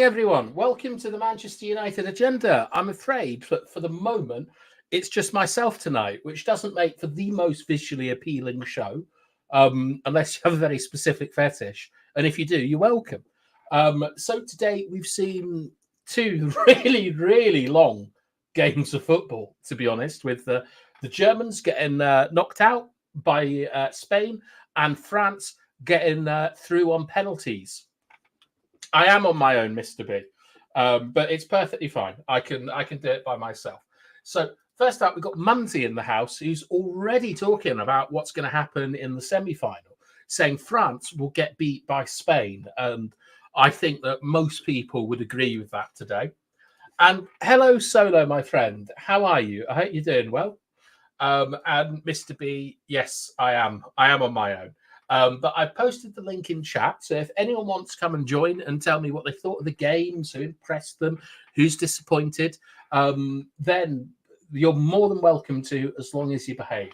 everyone. Welcome to the Manchester United Agenda. I'm afraid that for the moment, it's just myself tonight, which doesn't make for the most visually appealing show, unless you have a very specific fetish. And if you do, you're welcome. So today we've seen two really, really long games of football, to be honest, with the Germans getting knocked out by Spain and France getting through on penalties. I am on my own, Mr. B, but it's perfectly fine. I can do it by myself. So first up, we've got Munty in the house, who's already talking about what's going to happen in the semi-final, saying France will get beat by Spain, and I think that most people would agree with that today. And hello, Solo, my friend. How are you? I hope you're doing well. And Mr. B, yes, I am. I am on my own. But I posted the link in chat, so if anyone wants to come and join and tell me what they thought of the games, who impressed them, who's disappointed, then you're more than welcome to, as long as you behave.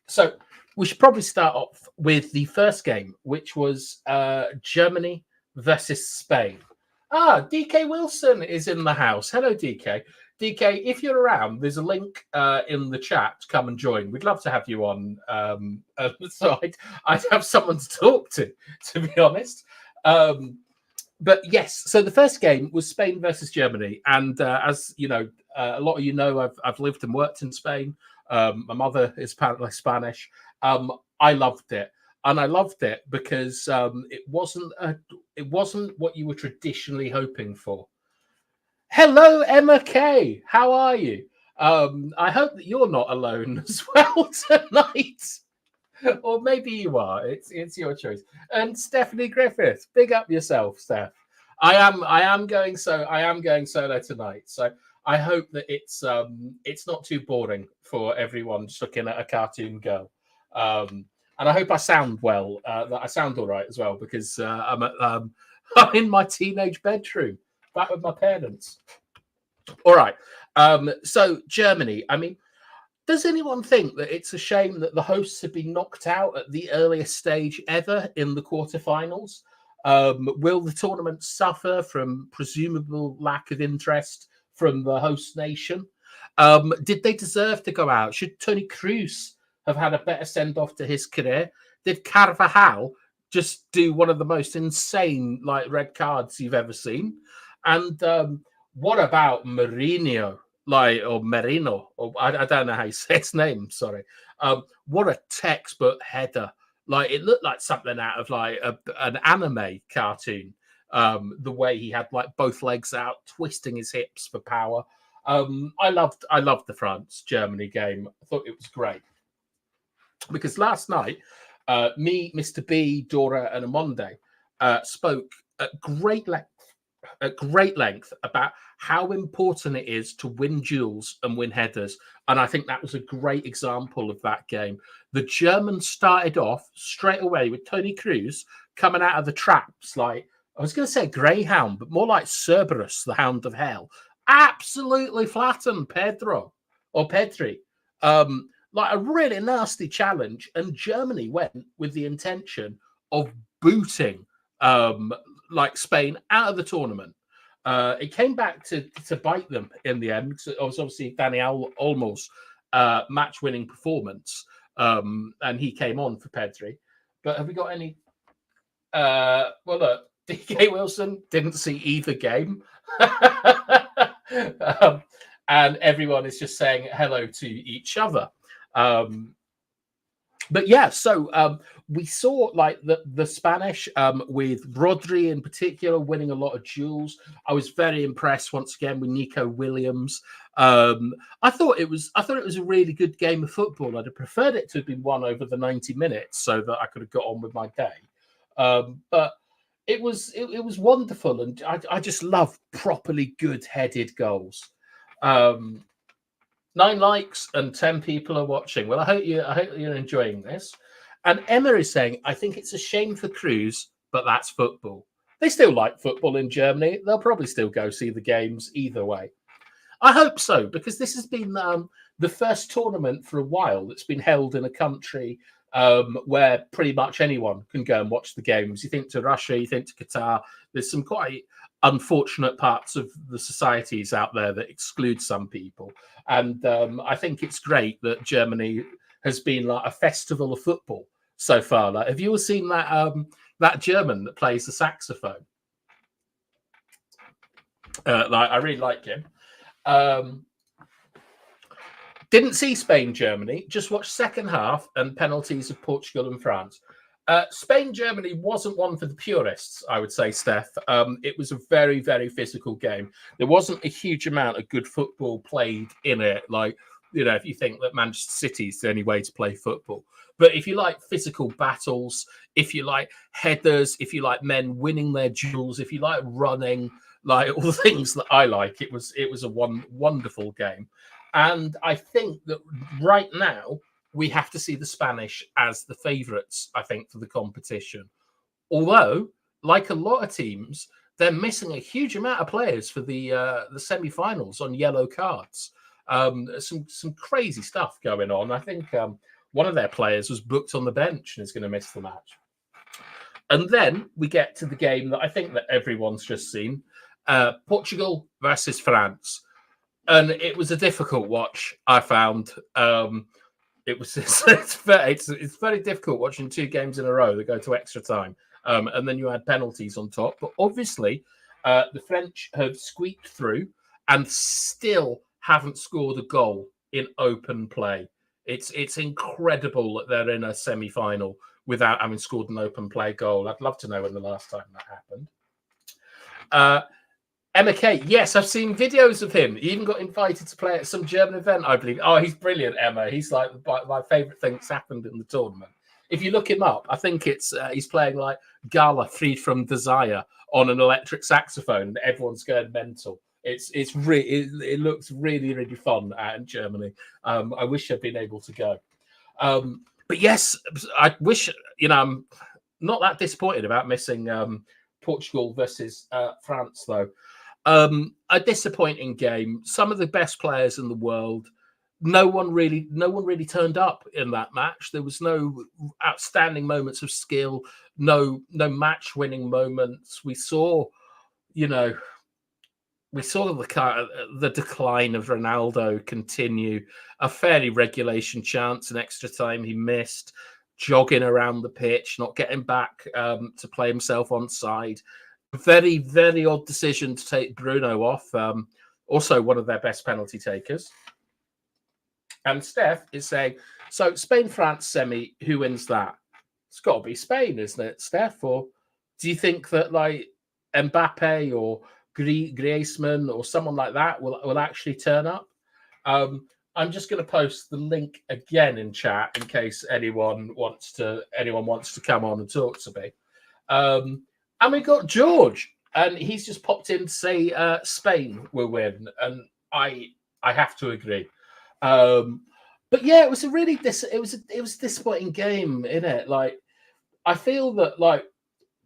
So we should probably start off with the first game, which was Germany versus Spain. DK Wilson is in the house. Hello, DK. DK, if you're around, there's a link in the chat to come and join. We'd love to have you on. So I'd have someone to talk to be honest. But yes, so the first game was Spain versus Germany. And as you know, a lot of you know, I've lived and worked in Spain. My mother is apparently Spanish. I loved it. And I loved it because it wasn't what you were traditionally hoping for. Hello, Emma Kay. How are you? I hope that you're not alone as well tonight. Or maybe you are. It's your choice. And Stephanie Griffith, big up yourself, Steph. I am going solo tonight. So I hope that it's not too boring for everyone just looking at a cartoon girl. And I hope I sound well. That I sound all right as well, because I'm in my teenage bedroom. Back with my parents. All right. So Germany. I mean, does anyone think that it's a shame that the hosts have been knocked out at the earliest stage ever in the quarterfinals? Will the tournament suffer from presumable lack of interest from the host nation? Did they deserve to go out? Should Toni Kroos have had a better send-off to his career? Did Carvajal just do one of the most insane red cards you've ever seen? And what about Mourinho, or Merino, or I don't know how you say his name. Sorry. What a textbook header! It looked like something out of an anime cartoon. The way he had both legs out, twisting his hips for power. I loved the France-Germany game. I thought it was great because last night, me, Mr. B, Dora, and Amonde spoke at great length about how important it is to win duels and win headers. And I think that was a great example of that game. The Germans started off straight away with Toni Kroos coming out of the traps I was going to say Greyhound, but more like Cerberus, the Hound of Hell. Absolutely flattened Pedri. A really nasty challenge. And Germany went with the intention of booting Spain out of the tournament. It came back to bite them in the end. It was obviously Dani Olmo's match-winning performance, and he came on for Pedri. But have we got any? Well, look, DK Wilson didn't see either game, and everyone is just saying hello to each other. But yeah, so we saw the Spanish with Rodri in particular winning a lot of duels. I was very impressed once again with Nico Williams. I thought it was a really good game of football. I'd have preferred it to have been won over the 90 minutes so that I could have got on with my day. But it was wonderful, and I just love properly good headed goals. 9 likes and 10 people are watching. Well, I hope you're enjoying this. And Emma is saying, I think it's a shame for Kroos, but that's football. They still like football in Germany. They'll probably still go see the games either way. I hope so, because this has been the first tournament for a while that's been held in a country where pretty much anyone can go and watch the games. You think to Russia, you think to Qatar. There's some quite unfortunate parts of the societies out there that exclude some people. And I think it's great that Germany has been like a festival of football so far. Like, have you all seen that that German that plays the saxophone? Like, I really like him. Didn't see Spain, Germany, just watched second half and penalties of Portugal and France. Spain, Germany wasn't one for the purists, I would say, Steph. It was a very, very physical game. There wasn't a huge amount of good football played in it. Like, you know, if you think that Manchester City is the only way to play football. But if you like physical battles, if you like headers, if you like men winning their duels, if you like running, like all the things that I like, it was a wonderful game. And I think that right now we have to see the Spanish as the favourites, I think, for the competition. Although, like a lot of teams, they're missing a huge amount of players for the semi-finals on yellow cards. Some crazy stuff going on. I think one of their players was booked on the bench and is going to miss the match. And then we get to the game that I think that everyone's just seen, Portugal versus France. And it was a difficult watch, I found. It's very difficult watching two games in a row that go to extra time. And then you had penalties on top. But obviously, the French have squeaked through and still haven't scored a goal in open play. It's incredible that they're in a semi-final without having scored an open play goal. I'd love to know when the last time that happened. Emma Kate, yes, I've seen videos of him. He even got invited to play at some German event, I believe. Oh, he's brilliant, Emma. He's like my favourite thing that's happened in the tournament. If you look him up, I think it's he's playing like Gala Freed from Desire on an electric saxophone. Everyone's going mental. It looks really, really fun out in Germany. I wish I'd been able to go. But yes, I wish, you know, I'm not that disappointed about missing Portugal versus France, though. A disappointing game. Some of the best players in the world. No one really turned up in that match. There was no outstanding moments of skill. No match-winning moments. We saw, you know, the decline of Ronaldo continue. A fairly regulation chance, an extra time he missed. Jogging around the pitch, not getting back to play himself on side. Very, very odd decision to take Bruno off. Also, one of their best penalty takers. And Steph is saying, so Spain-France semi, who wins that? It's got to be Spain, isn't it, Steph? Or do you think that like Mbappe or Griezmann or someone like that will actually turn up? I'm just going to post the link again in chat in case anyone wants to come on and talk to me. And we got George, and he's just popped in to say Spain will win, and I have to agree. But yeah, it was a really it was a disappointing game, innit? Like, I feel that like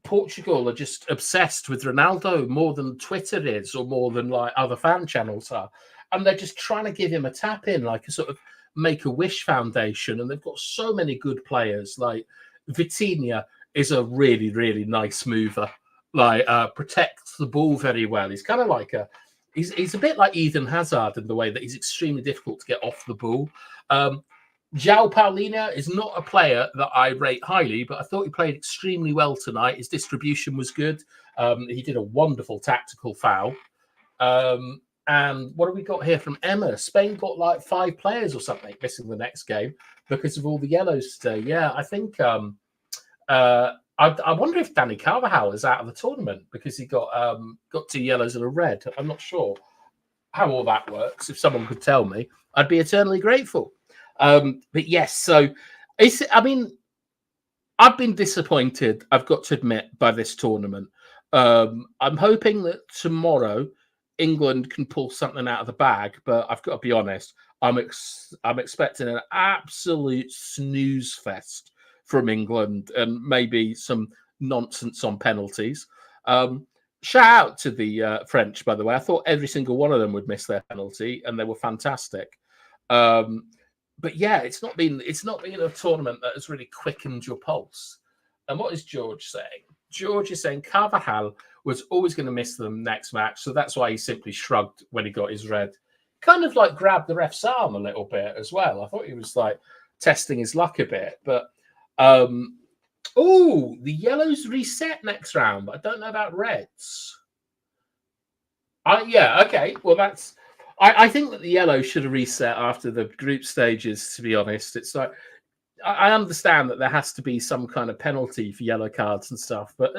Portugal are just obsessed with Ronaldo more than Twitter is, or more than like other fan channels are, and they're just trying to give him a tap in, like a sort of Make-A-Wish Foundation, and they've got so many good players. Like Vitinha is a really, really nice mover. Like protects the ball very well. He's kind of like he's a bit like Eden Hazard in the way that he's extremely difficult to get off the ball. João Paulina is not a player that I rate highly, but I thought he played extremely well tonight. His distribution was good. He did a wonderful tactical foul. And what have we got here from Emma? Spain got like 5 players or something missing the next game because of all the yellows today. Yeah, I think I wonder if Dani Carvajal is out of the tournament because he got 2 yellows and a red. I'm not sure how all that works. If someone could tell me, I'd be eternally grateful. But yes, so I've been disappointed, I've got to admit, by this tournament. I'm hoping that tomorrow England can pull something out of the bag, but I've got to be honest, I'm expecting an absolute snooze fest from England and maybe some nonsense on penalties. Shout out to the French, by the way. I thought every single one of them would miss their penalty, and they were fantastic. But yeah, it's not been a tournament that has really quickened your pulse. And what is George saying? George is saying Carvajal was always going to miss them next match. So that's why he simply shrugged when he got his red. Kind of like grabbed the ref's arm a little bit as well. I thought he was like testing his luck a bit. But, the yellows reset next round. But I don't know about reds. Okay. Well, that's... I think that the yellow should have reset after the group stages, to be honest. It's like... I understand that there has to be some kind of penalty for yellow cards and stuff, but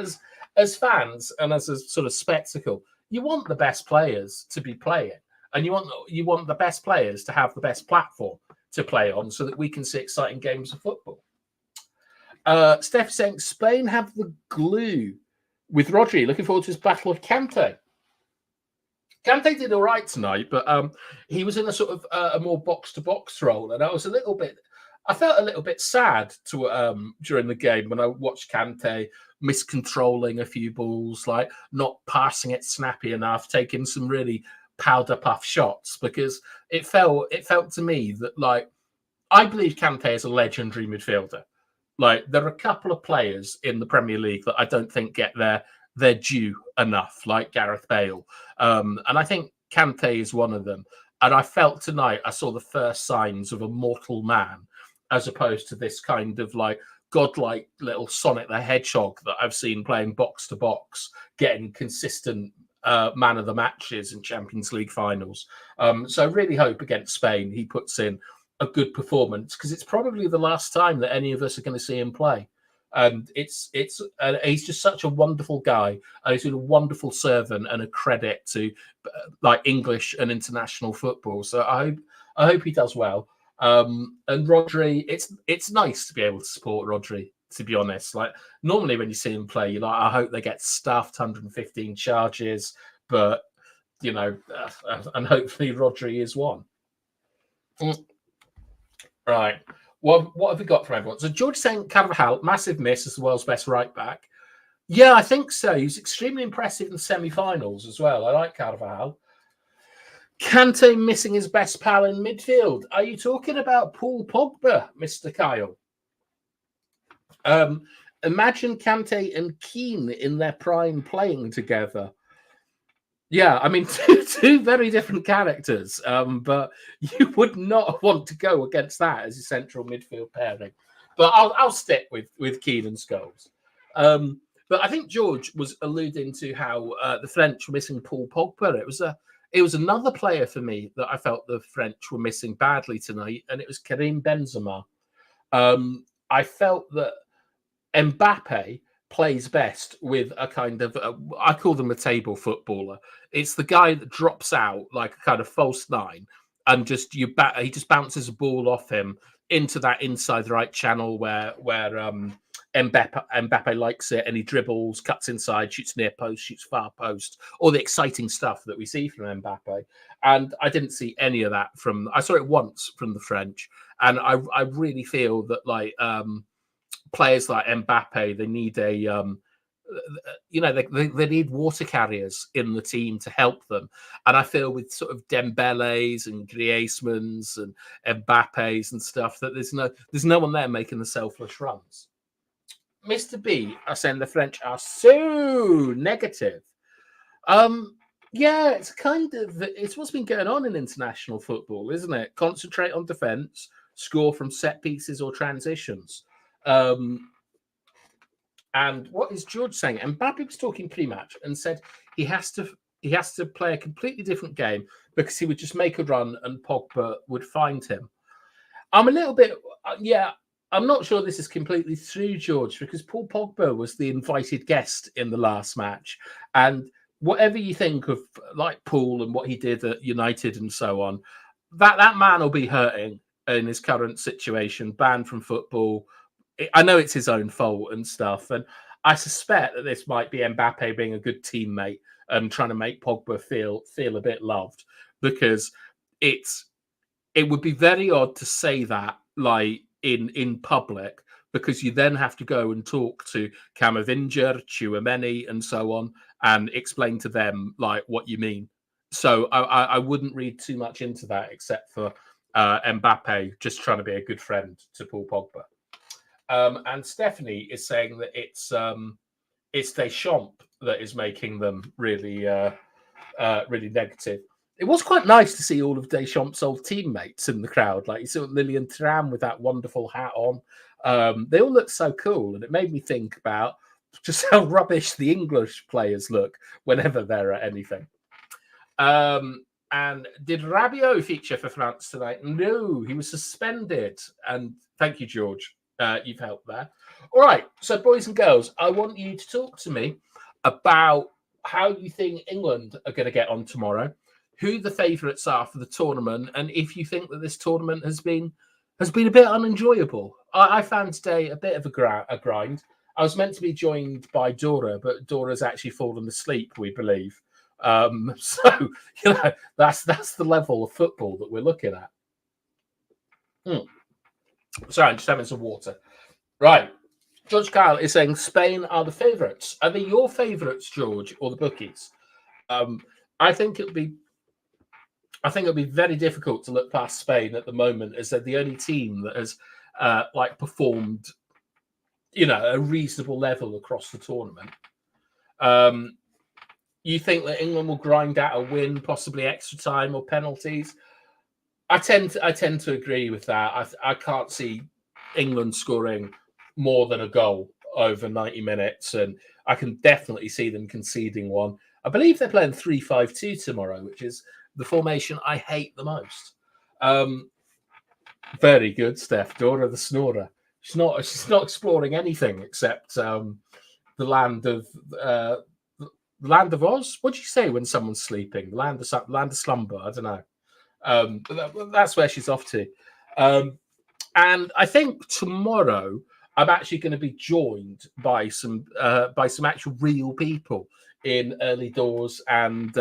as fans and as a sort of spectacle, you want the best players to be playing, and you want the best players to have the best platform to play on, so that we can see exciting games of football. Steph saying Spain have the glue with Rodri. Looking forward to his battle of Kante. Kante did all right tonight, but he was in a sort of a more box-to-box role, and I felt a little bit sad during the game when I watched Kante miscontrolling a few balls, like not passing it snappy enough, taking some really powder puff shots, because it felt to me that, like, I believe Kante is a legendary midfielder. Like, there are a couple of players in the Premier League that I don't think get their due enough, like Gareth Bale. And I think Kante is one of them. And I felt tonight I saw the first signs of a mortal man, as opposed to this kind of like godlike little Sonic the Hedgehog that I've seen playing box to box, getting consistent man of the matches in Champions League finals. So I really hope against Spain he puts in a good performance, because it's probably the last time that any of us are going to see him play. And he's just such a wonderful guy, and he's been a wonderful servant and a credit to like English and international football. So I hope he does well. And Rodri, it's nice to be able to support Rodri, to be honest. Like, normally when you see him play, you're like, I hope they get stuffed 115 charges, but and hopefully Rodri is one. Right. What have we got from everyone? So George saying Carvajal, massive miss as the world's best right back. Yeah, I think so. He was extremely impressive in the semi-finals as well. I like Carvajal. Kante missing his best pal in midfield. Are you talking about Paul Pogba, Mr. Kyle? Imagine Kante and Keane in their prime playing together. Yeah, I mean, two very different characters, but you would not want to go against that as a central midfield pairing. But I'll stick with Keane and Scholes. But I think George was alluding to how the French were missing Paul Pogba. It was another player for me that I felt the French were missing badly tonight, and it was Karim Benzema. I felt that Mbappe plays best with a kind of, I call them a table footballer. It's the guy that drops out like a kind of false nine, and he just bounces a ball off him into that inside right channel where Mbappe likes it, and he dribbles, cuts inside, shoots near post, shoots far post, all the exciting stuff that we see from Mbappe. And I didn't see any of that I saw it once from the French, and I really feel that like players like Mbappe, they need they need water carriers in the team to help them. And I feel with sort of Dembele's and Griezmann's and Mbappe's and stuff that there's no one there making the selfless runs. Mr. B are saying the French are so negative. Yeah, it's what's been going on in international football, isn't it? Concentrate on defence, score from set pieces or transitions. And what is George saying? Mbappe was talking pre-match and said he has to play a completely different game because he would just make a run and Pogba would find him. I'm a little bit, I'm not sure this is completely true, George, because Paul Pogba was the invited guest in the last match. And whatever you think of like Paul and what he did at United and so on, that man will be hurting in his current situation, banned from football. I know it's his own fault and stuff. And I suspect that this might be Mbappe being a good teammate and trying to make Pogba feel a bit loved, because it would be very odd to say that like in public, because you then have to go and talk to Camavinga, Tchouameni and so on and explain to them like what you mean. So I wouldn't read too much into that, except for Mbappe just trying to be a good friend to Paul Pogba. And Stephanie is saying that it's Deschamps that is making them really, really negative. It was quite nice to see all of Deschamps' old teammates in the crowd. Like you saw Lilian Thuram with that wonderful hat on. They all looked so cool, and it made me think about just how rubbish the English players look whenever they're at anything. And did Rabiot feature for France tonight? No, he was suspended. And thank you, George. You've helped there. All right. So, boys and girls, I want you to talk to me about how you think England are going to get on tomorrow, who the favourites are for the tournament, and if you think that this tournament has been a bit unenjoyable. I found today a bit of a grind. I was meant to be joined by Dora, but Dora's actually fallen asleep, we believe. So that's the level of football that we're looking at. Sorry, I'm just having some water. Right. George Kyle is saying Spain are the favourites. Are they your favourites, George, or the bookies? I think it'll be very difficult to look past Spain at the moment, as they're the only team that has performed, a reasonable level across the tournament. You think that England will grind out a win, possibly extra time or penalties? I tend to agree with that. I can't see England scoring more than a goal over 90 minutes, and I can definitely see them conceding one. I believe they're playing 3-5-2 tomorrow, which is the formation I hate the most. Very good, Steph. Dora the Snorer. She's not exploring anything except the land of Oz. What do you say when someone's sleeping? The land of slumber. I don't know. That's where she's off to. And I think tomorrow I'm actually going to be joined by some actual real people in early doors and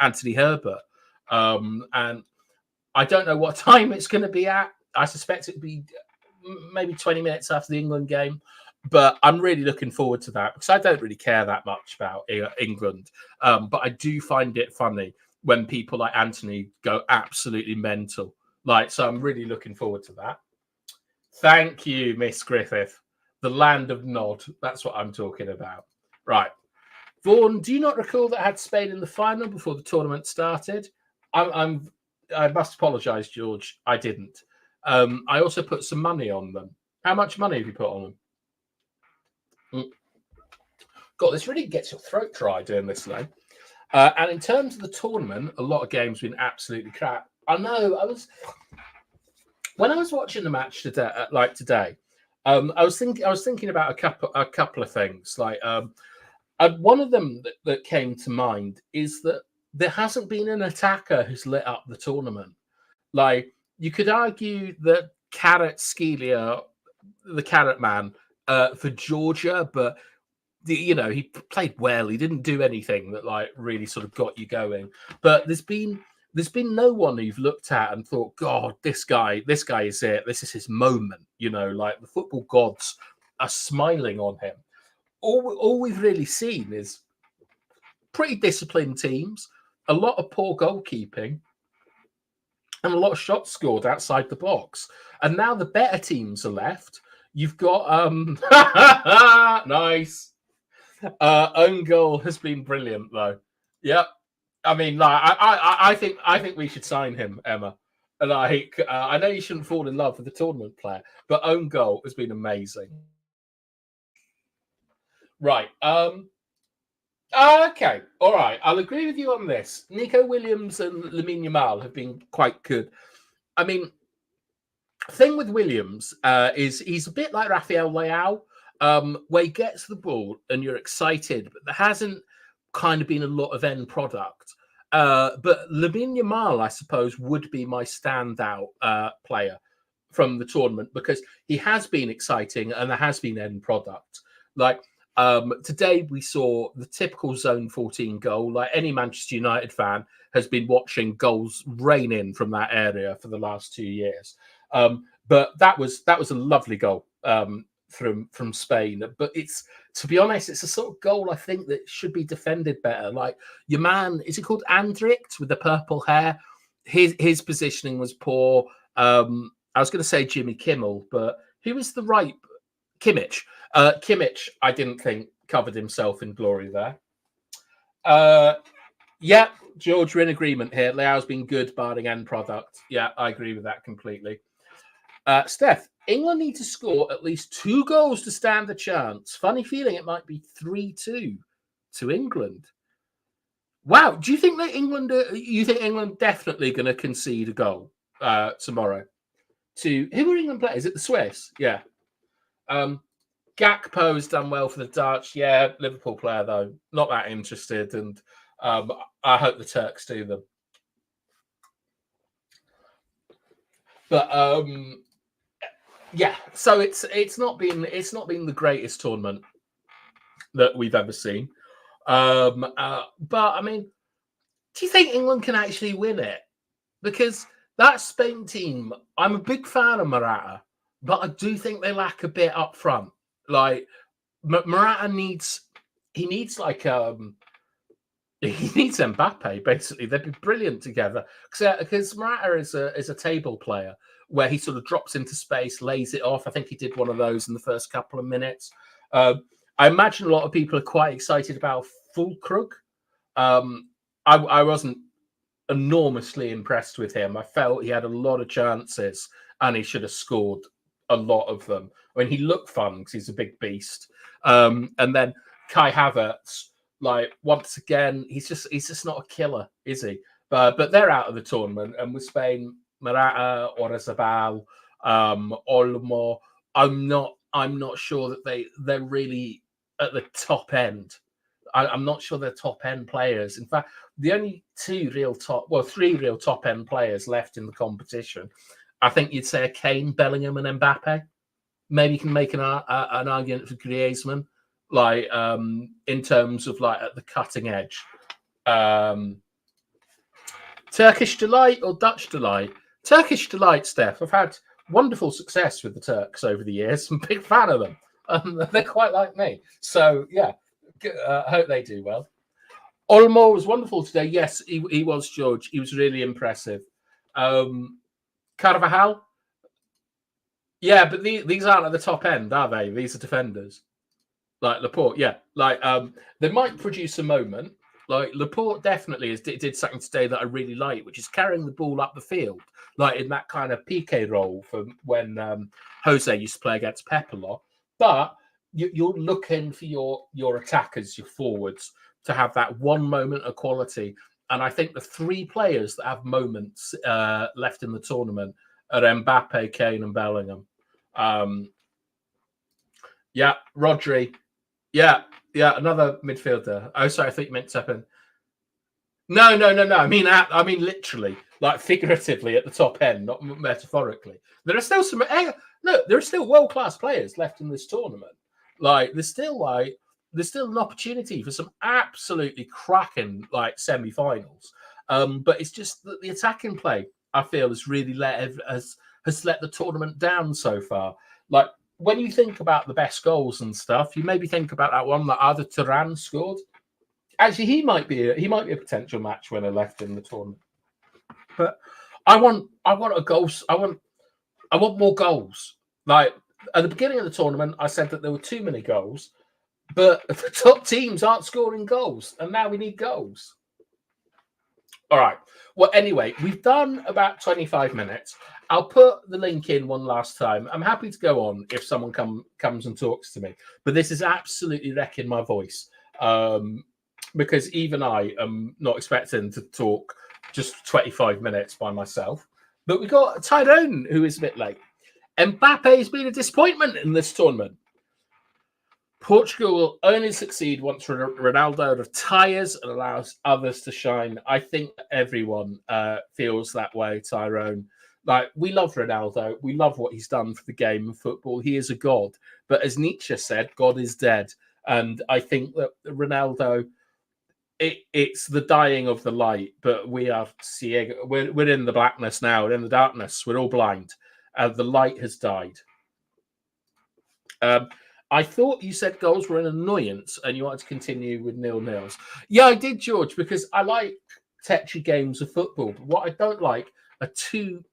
Anthony Herbert. And I don't know what time it's going to be at. I suspect it'll be maybe 20 minutes after the England game. But I'm really looking forward to that because I don't really care that much about England. But I do find it funny when people like Anthony go absolutely mental. So I'm really looking forward to that. Thank you, Miss Griffith. The land of Nod. That's what I'm talking about. Right. Vaughan, do you not recall that I had Spain in the final before the tournament started? I must apologise, George. I didn't. I also put some money on them. How much money have you put on them? God, this really gets your throat dry doing this, though. And in terms of the tournament, a lot of games have been absolutely crap. I know. When I was watching the match today, I was thinking about a couple of things. One of them that came to mind is that there hasn't been an attacker who's lit up the tournament. You could argue that Carrot Skelia, the Carrot Man, for Georgia, but he played well. He didn't do anything that really sort of got you going. But there's been no one who you've looked at and thought, God, this guy is it. This is his moment. The football gods are smiling on him. All we've really seen is pretty disciplined teams, a lot of poor goalkeeping, and a lot of shots scored outside the box. And now the better teams are left. You've got nice. Own goal has been brilliant though. Yep. I mean, I think we should sign him, Emma. And I know you shouldn't fall in love with the tournament player, but own goal has been amazing. Right. Okay. All right. I'll agree with you on this. Nico Williams and Lamine Yamal have been quite good. I mean, thing with Williams is he's a bit like Rafael Leao, where he gets the ball and you're excited, but there hasn't kind of been a lot of end product. But Lamine Yamal, I suppose, would be my standout player from the tournament because he has been exciting and there has been end product. Today we saw the typical Zone 14 goal. Any Manchester United fan has been watching goals rain in from that area for the last 2 years. But that was a lovely goal from Spain. But to be honest, it's a sort of goal I think that should be defended better. Your man, is it called Andrić with the purple hair? His positioning was poor. I was going to say Jimmy Kimmel, but who was the right Kimmich? Kimmich, I didn't think covered himself in glory there. Yeah, George, we're in agreement here. Leao's been good, barring end product. Yeah, I agree with that completely. Steph, England need to score at least 2 goals to stand a chance. Funny feeling it might be 3-2 to England. Wow, do you think that England? You think England definitely going to concede a goal tomorrow? To who are England playing? Is it the Swiss? Yeah. Gakpo's done well for the Dutch. Yeah, Liverpool player though, not that interested, and I hope the Turks do them. But yeah, so it's not been the greatest tournament that we've ever seen. But I mean, do you think England can actually win it? Because that Spain team, I'm a big fan of Morata, but I do think they lack a bit up front. Like Morata needs like he needs Mbappe. Basically, they'd be brilliant together because Morata is a table player where he sort of drops into space, lays it off. I think he did one of those in the first couple of minutes. I imagine a lot of people are quite excited about Fulkrug. I wasn't enormously impressed with him. I felt he had a lot of chances and he should have scored a lot of them. I mean, he looked fun because he's a big beast. And then Kai Havertz, like once again, he's just not a killer, is he? But they're out of the tournament, and with Spain, Morata, Oyarzabal, Olmo, I'm not sure that they're really at the top end. I'm not sure they're top end players. In fact, the only three real top end players left in the competition, I think you'd say are Kane, Bellingham, and Mbappe. Maybe you can make an argument for Griezmann, like in terms of like at the cutting edge. Turkish delight or Dutch delight? Turkish delight, Steph. I've had wonderful success with the Turks over the years. I'm a big fan of them. They're quite like me. So yeah, I hope they do well. Olmo was wonderful today. Yes, he was, George. He was really impressive. Carvajal. Yeah, but these aren't at the top end, are they? These are defenders. Like Laporte, yeah. Like they might produce a moment. Like Laporte definitely did something today that I really like, which is carrying the ball up the field, like in that kind of PK role from when Jose used to play against Pep a lot. But you're looking for your attackers, your forwards, to have that one moment of quality. And I think the 3 players that have moments left in the tournament are Mbappe, Kane, and Bellingham. Yeah, Rodri. Yeah, another midfielder. Oh, sorry, I think you meant Seppen. No. I mean literally, like figuratively at the top end, not metaphorically. There are still some. Look, there are still world-class players left in this tournament. Like there's still an opportunity for some absolutely cracking like semi-finals. But it's just that the attacking play I feel has really has let the tournament down so far. Like when you think about the best goals and stuff, you maybe think about that one that Arda Turan scored. Actually, he might be a potential match winner left in the tournament. But I want a goal. I want more goals. Like at the beginning of the tournament, I said that there were too many goals, but the top teams aren't scoring goals, and now we need goals. All right. Well, anyway, we've done about 25 minutes. I'll put the link in one last time. I'm happy to go on if someone comes and talks to me, but this is absolutely wrecking my voice because even I am not expecting to talk just 25 minutes by myself. But we've got Tyrone, who is a bit late. Mbappe has been a disappointment in this tournament. Portugal will only succeed once Ronaldo retires and allows others to shine. I think everyone feels that way, Tyrone. Like, we love Ronaldo. We love what he's done for the game of football. He is a god. But as Nietzsche said, God is dead. And I think that Ronaldo, it's the dying of the light, but we are seeing, we're in the blackness now. We're in the darkness. We're all blind. The light has died. I thought you said goals were an annoyance and you wanted to continue with 0-0s. Yeah, I did, George, because I like tetchy games of football. But what I don't like are two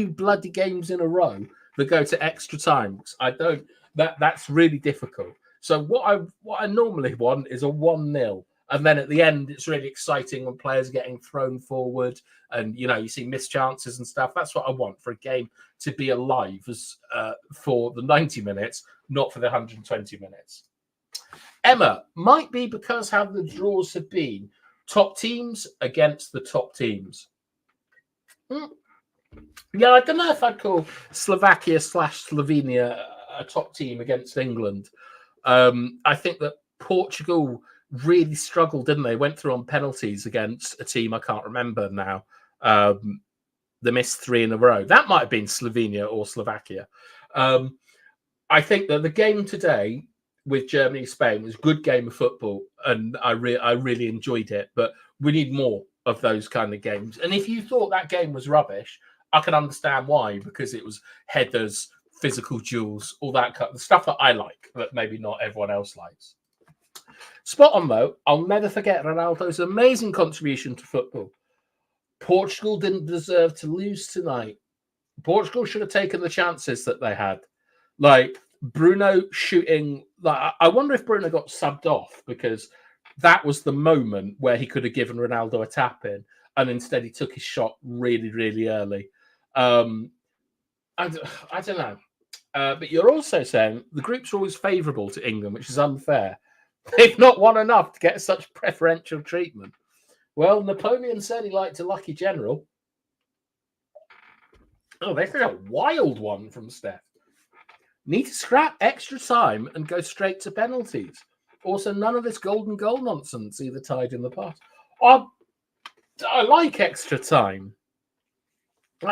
bloody games in a row that go to extra times. I don't. That's really difficult. So what I normally want is a 1-0, And then at the end, it's really exciting when players are getting thrown forward and, you see missed chances and stuff. That's what I want for a game to be alive as for the 90 minutes, not for the 120 minutes. Emma, might be because how the draws have been. Top teams against the top teams. Yeah, I don't know if I'd call Slovakia/Slovenia a top team against England. I think that Portugal really struggled, didn't they? Went through on penalties against a team I can't remember now. They missed 3 in a row. That might have been Slovenia or Slovakia. I think that the game today with Germany-Spain was a good game of football, and I really enjoyed it. But we need more of those kind of games. And if you thought that game was rubbish, I can understand why, because it was headers, physical duels, all that kind of stuff that I like, but maybe not everyone else likes. Spot on, though. I'll never forget Ronaldo's amazing contribution to football. Portugal didn't deserve to lose tonight. Portugal should have taken the chances that they had. Like Bruno shooting. Like I wonder if Bruno got subbed off because that was the moment where he could have given Ronaldo a tap in, and instead he took his shot really, really early. I don't know. But you're also saying the groups are always favourable to England, which is unfair. They've not won enough to get such preferential treatment. Well, Napoleon said he liked a lucky general. Oh, this is a wild one from Steph. Need to scrap extra time and go straight to penalties. Also, none of this golden goal nonsense either tied in the past. I like extra time.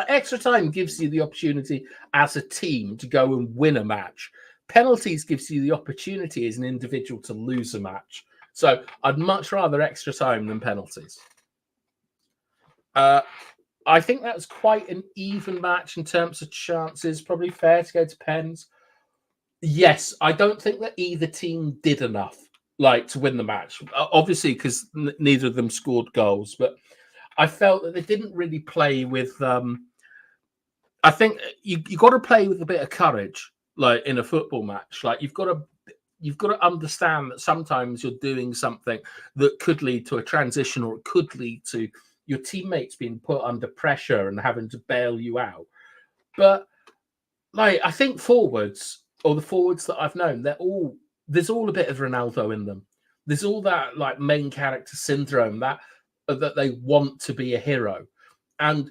Extra time gives you the opportunity as a team to go and win a match. Penalties gives you the opportunity as an individual to lose a match. So I'd much rather extra time than penalties. I think that was quite an even match in terms of chances. Probably fair to go to pens. Yes, I don't think that either team did enough to win the match. Obviously, because neither of them scored goals. But I felt that they didn't really play with... I think you got to play with a bit of courage, in a football match. You've got to understand that sometimes you're doing something that could lead to a transition, or it could lead to your teammates being put under pressure and having to bail you out. But I think forwards, or the forwards that I've known, there's all a bit of Ronaldo in them. There's all that main character syndrome that they want to be a hero. And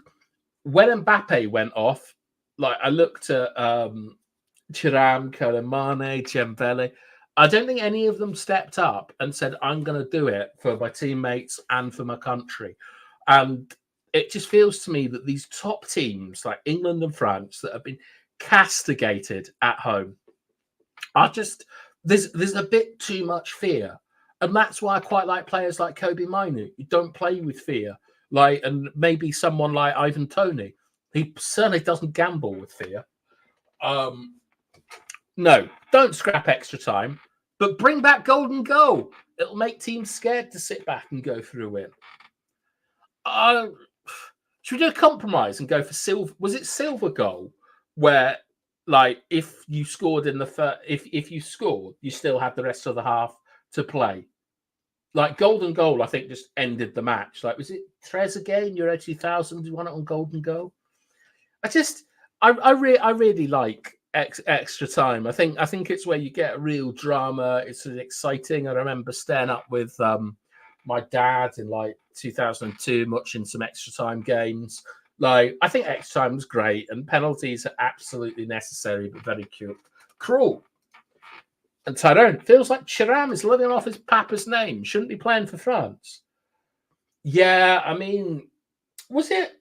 when Mbappe went off, I looked at Thuram, Mane, Dembele. I don't think any of them stepped up and said, I'm going to do it for my teammates and for my country. And it just feels to me that these top teams like England and France that have been castigated at home there's a bit too much fear. And that's why I quite like players like Kobe Mainu. You don't play with fear. And maybe someone like Ivan Toney. He certainly doesn't gamble with fear. No, don't scrap extra time, but bring back golden goal. It'll make teams scared to sit back and go for a win. Should we do a compromise and go for silver? Was it silver goal where, if you scored in the first, if you scored, you still had the rest of the half to play? Golden goal, I think, just ended the match. Was it Trezeguet, Euro 2000, who won it on golden goal? I really like extra time. I think it's where you get a real drama. It's really exciting. I remember staying up with my dad in 2002, watching some extra time games. I think extra time was great, and penalties are absolutely necessary, but very cruel. And Tyrone feels like Thuram is living off his papa's name. Shouldn't be playing for France. Yeah, I mean, was it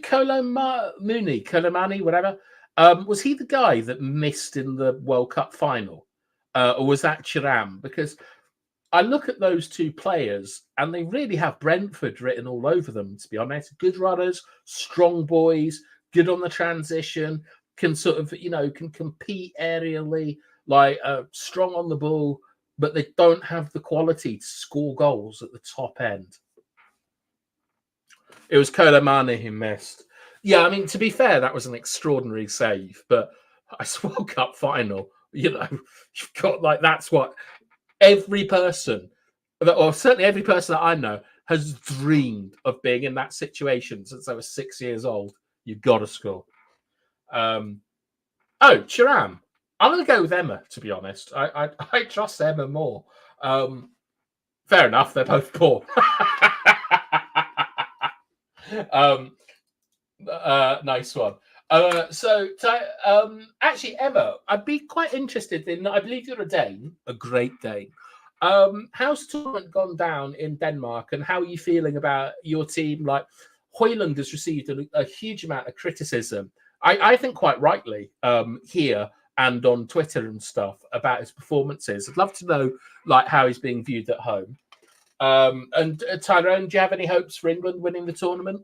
Colomani, whatever? Was he the guy that missed in the World Cup final? Or was that Thuram? Because I look at those two players and they really have Brentford written all over them, to be honest. Good runners, strong boys, good on the transition, can can compete aerially, strong on the ball, but they don't have the quality to score goals at the top end. It was Colomani who missed. Yeah, I mean, to be fair, that was an extraordinary save, but it's World Cup final. You've got that's what every person or certainly every person that I know has dreamed of being in that situation since they were 6 years old. You've got to score. Oh, Sharam. I'm going to go with Emma, to be honest. I trust Emma more. Fair enough. They're both poor. Nice one. Actually, Emma, I'd be quite interested in. I believe you're a Dane, a Great Dane. How's the tournament gone down in Denmark, and how are you feeling about your team? Like, Højlund has received a huge amount of criticism. I think quite rightly here and on Twitter and stuff about his performances. I'd love to know like how he's being viewed at home. And Tyrone, do you have any hopes for England winning the tournament?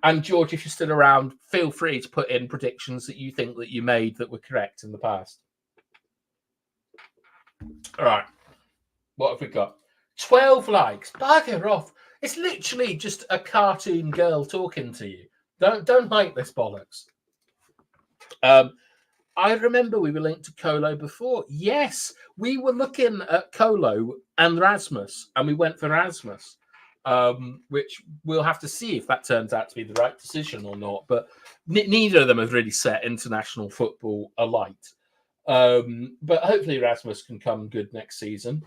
And George, if you're still around, feel free to put in predictions that you think that you made that were correct in the past. All right. What have we got? 12 likes. Bugger off. It's literally just a cartoon girl talking to you. Don't like this bollocks. I remember we were linked to Colo before. Yes, we were looking at Colo and Rasmus, and we went for Rasmus. Which we'll have to see if that turns out to be the right decision or not. But neither of them have really set international football alight. But hopefully Rasmus can come good next season.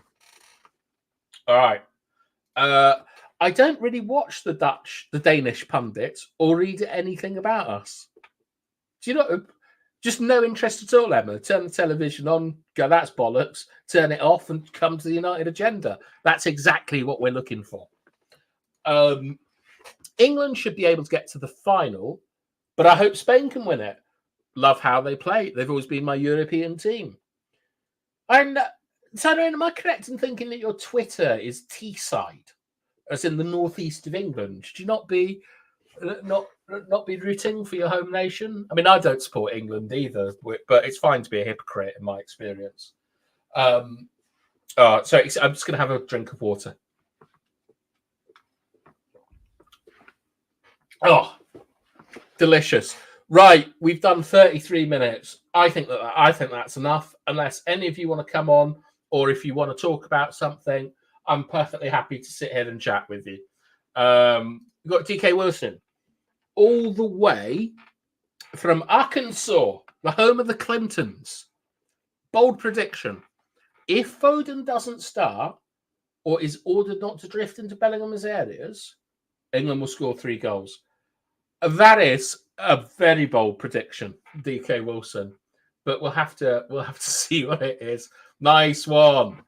All right. I don't really watch the Danish pundits or read anything about us. Do you know? Just no interest at all, Emma. Turn the television on, go, that's bollocks. Turn it off and come to the United agenda. That's exactly what we're looking for. England should be able to get to the final, but I hope Spain can win it. Love how they play. They've always been my European team. And Tyrone, am I correct in thinking that your Twitter is Teesside, as in the northeast of England? Should you not be rooting for your home nation? I mean, I don't support England either, but it's fine to be a hypocrite in my experience. Sorry, I'm just going to have a drink of water. Oh, delicious. Right, we've done 33 minutes. I think that's enough. Unless any of you want to come on, or if you want to talk about something, I'm perfectly happy to sit here and chat with you. We've got DK Wilson, all the way from Arkansas, the home of the Clintons. Bold prediction. If Foden doesn't start or is ordered not to drift into Bellingham's areas, England will score 3 goals. That is a very bold prediction, DK Wilson. But we'll have to see what it is. Nice one.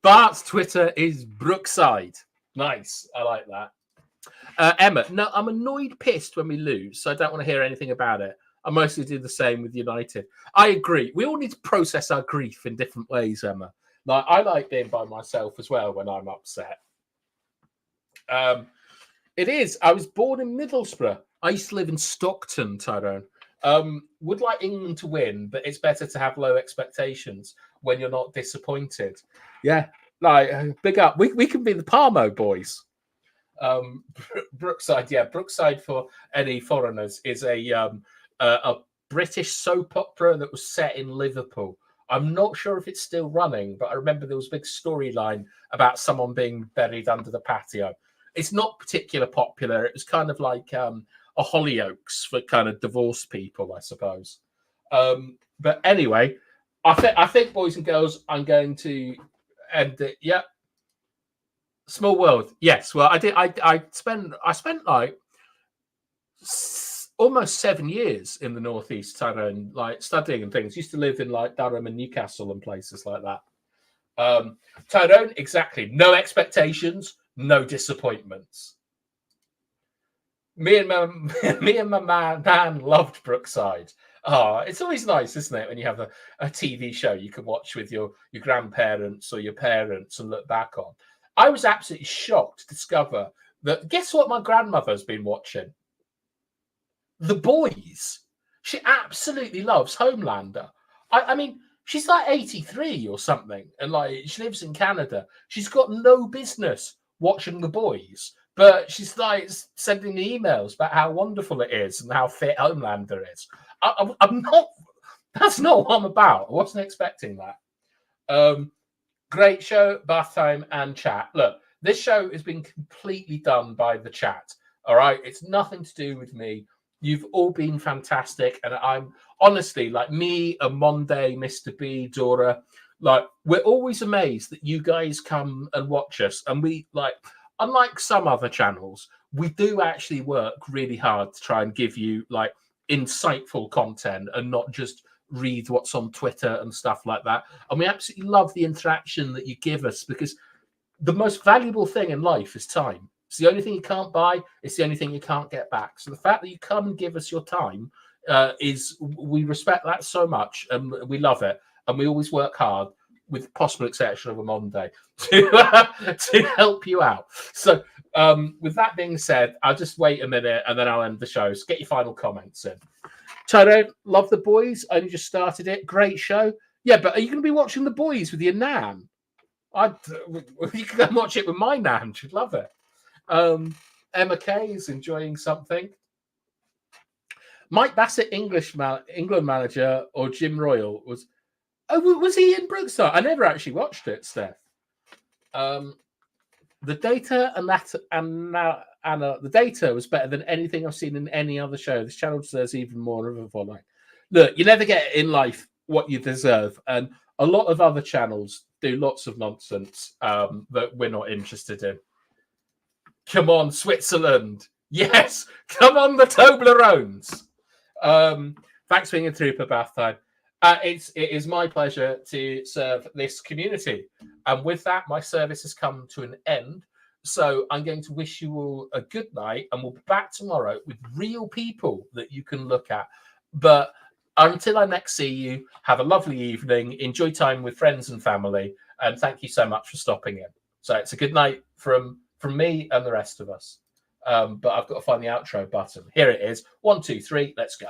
Bart's Twitter is Brookside. Nice. I like that. Emma, no, I'm annoyed, pissed when we lose, so I don't want to hear anything about it. I mostly do the same with United. I agree. We all need to process our grief in different ways, Emma. Like, I like being by myself as well when I'm upset. It is. I was born in Middlesbrough. I used to live in Stockton, Tyrone. Would like England to win, but it's better to have low expectations when you're not disappointed. Yeah, like big up. We can be the Parmo boys. Brookside, yeah, Brookside for any foreigners is a British soap opera that was set in Liverpool. I'm not sure if it's still running, but I remember there was a big storyline about someone being buried under the patio. It's not particularly popular. It was kind of like a Hollyoaks for kind of divorced people, I suppose. But anyway, I think, boys and girls, I'm going to end it. Yeah. Small world. Yes. Well, I did. I spent like almost 7 years in the Northeast, Tyrone, like studying and things. Used to live in like Durham and Newcastle and places like that. Tyrone, exactly. No expectations, no disappointments. Me and my man loved Brookside. Oh, it's always nice, isn't it, when you have a TV show you can watch with your grandparents or your parents and look back on. I was absolutely shocked to discover that, guess what my grandmother's been watching? The Boys. She absolutely loves Homelander. I mean, she's like 83 or something, and like she lives in Canada. She's got no business watching The Boys, but she's like sending me emails about how wonderful it is and how fit Homelander is. I'm not. That's not what I'm about. I wasn't expecting that. Great show, bath time, and chat. Look, this show has been completely done by the chat. All right, it's nothing to do with me. You've all been fantastic, and I'm honestly like me and Monday, Mr. B, Dora. Like, we're always amazed that you guys come and watch us, and we like, unlike some other channels, we do actually work really hard to try and give you like insightful content and not just read what's on Twitter and stuff like that. And we absolutely love the interaction that you give us, because the most valuable thing in life is time. It's the only thing you can't buy. It's the only thing you can't get back. So the fact that you come and give us your time we respect that so much, and we love it. And we always work hard, with possible exception of a Monday, to help you out. So with that being said, I'll just wait a minute and then I'll end the show. So get your final comments in. Toto, love The Boys. Only just started it. Great show. Yeah, but are you going to be watching The Boys with your nan? You can go and watch it with my nan. She'd love it. Emma Kay is enjoying something. Mike Bassett, England manager, or Jim Royal was. Oh, was he in Brookside? I never actually watched it, Steph. The data the data was better than anything I've seen in any other show. This channel deserves even more of a following. Look, you never get in life what you deserve, and a lot of other channels do lots of nonsense that we're not interested in. Come on, Switzerland. Yes, come on, the Toblerones. Thanks for being a trooper, bath time. It is my pleasure to serve this community. And with that, my service has come to an end. So I'm going to wish you all a good night, and we'll be back tomorrow with real people that you can look at. But until I next see you, have a lovely evening, enjoy time with friends and family, and thank you so much for stopping in. So it's a good night from me and the rest of us. But I've got to find the outro button. Here it is. 1, 2, 3, let's go.